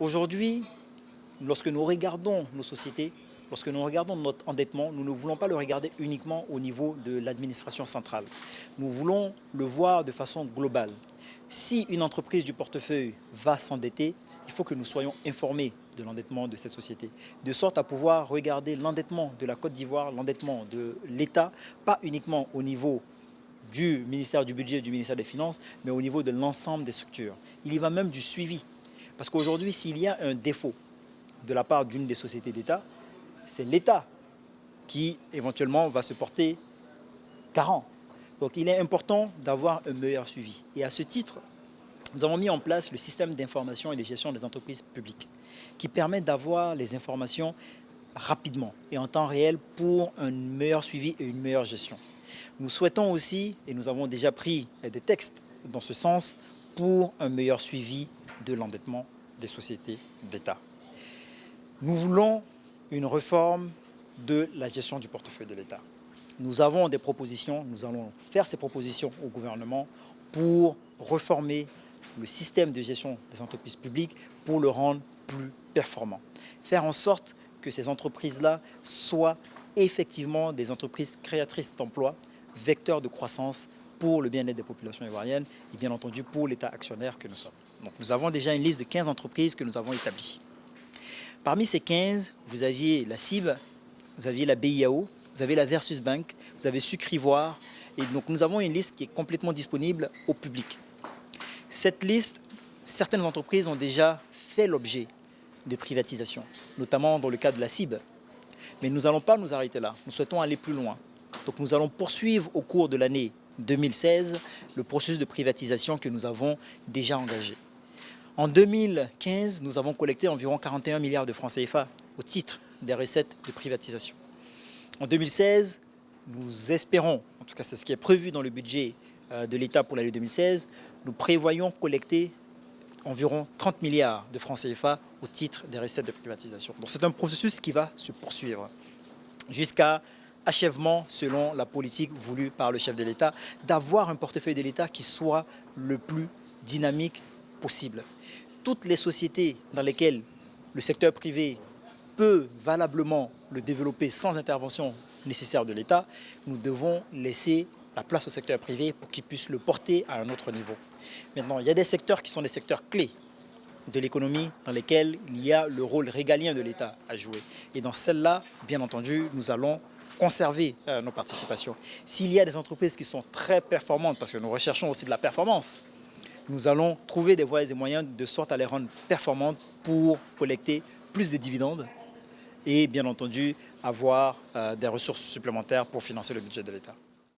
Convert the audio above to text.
Aujourd'hui, lorsque nous regardons nos sociétés, lorsque nous regardons notre endettement, nous ne voulons pas le regarder uniquement au niveau de l'administration centrale. Nous voulons le voir de façon globale. Si une entreprise du portefeuille va s'endetter, il faut que nous soyons informés de l'endettement de cette société, de sorte à pouvoir regarder l'endettement de la Côte d'Ivoire, l'endettement de l'État, pas uniquement au niveau du ministère du Budget et du ministère des Finances, mais au niveau de l'ensemble des structures. Il y va même du suivi. Parce qu'aujourd'hui, s'il y a un défaut de la part d'une des sociétés d'État, c'est l'État qui éventuellement va se porter garant. Donc il est important d'avoir un meilleur suivi. Et à ce titre, nous avons mis en place le système d'information et de gestion des entreprises publiques qui permet d'avoir les informations rapidement et en temps réel pour un meilleur suivi et une meilleure gestion. Nous souhaitons aussi, et nous avons déjà pris des textes dans ce sens, pour un meilleur suivi de l'endettement des sociétés d'État. Nous voulons une réforme de la gestion du portefeuille de l'État. Nous avons des propositions, nous allons faire ces propositions au gouvernement pour réformer le système de gestion des entreprises publiques pour le rendre plus performant. Faire en sorte que ces entreprises-là soient effectivement des entreprises créatrices d'emplois, vecteurs de croissance pour le bien-être des populations ivoiriennes et bien entendu pour l'État actionnaire que nous sommes. Donc, nous avons déjà une liste de 15 entreprises que nous avons établies. Parmi ces 15, vous aviez la CIB, vous aviez la BIAO, vous avez la Versus Bank, vous avez Sucre Ivoire. Et donc nous avons une liste qui est complètement disponible au public. Cette liste, certaines entreprises ont déjà fait l'objet de privatisation, notamment dans le cas de la CIB. Mais nous n'allons pas nous arrêter là, nous souhaitons aller plus loin. Donc nous allons poursuivre au cours de l'année 2016 le processus de privatisation que nous avons déjà engagé. En 2015, nous avons collecté environ 41 milliards de francs CFA au titre des recettes de privatisation. En 2016, nous espérons, en tout cas c'est ce qui est prévu dans le budget de l'État pour l'année 2016, nous prévoyons collecter environ 30 milliards de francs CFA au titre des recettes de privatisation. Donc c'est un processus qui va se poursuivre jusqu'à achèvement selon la politique voulue par le chef de l'État, d'avoir un portefeuille de l'État qui soit le plus dynamique possible. Toutes les sociétés dans lesquelles le secteur privé peut valablement le développer sans intervention nécessaire de l'État, nous devons laisser la place au secteur privé pour qu'il puisse le porter à un autre niveau. Maintenant, il y a des secteurs qui sont des secteurs clés de l'économie dans lesquels il y a le rôle régalien de l'État à jouer. Et dans celle-là, bien entendu, nous allons conserver nos participations. S'il y a des entreprises qui sont très performantes, parce que nous recherchons aussi de la performance, nous allons trouver des voies et moyens de sorte à les rendre performantes pour collecter plus de dividendes et bien entendu avoir des ressources supplémentaires pour financer le budget de l'État.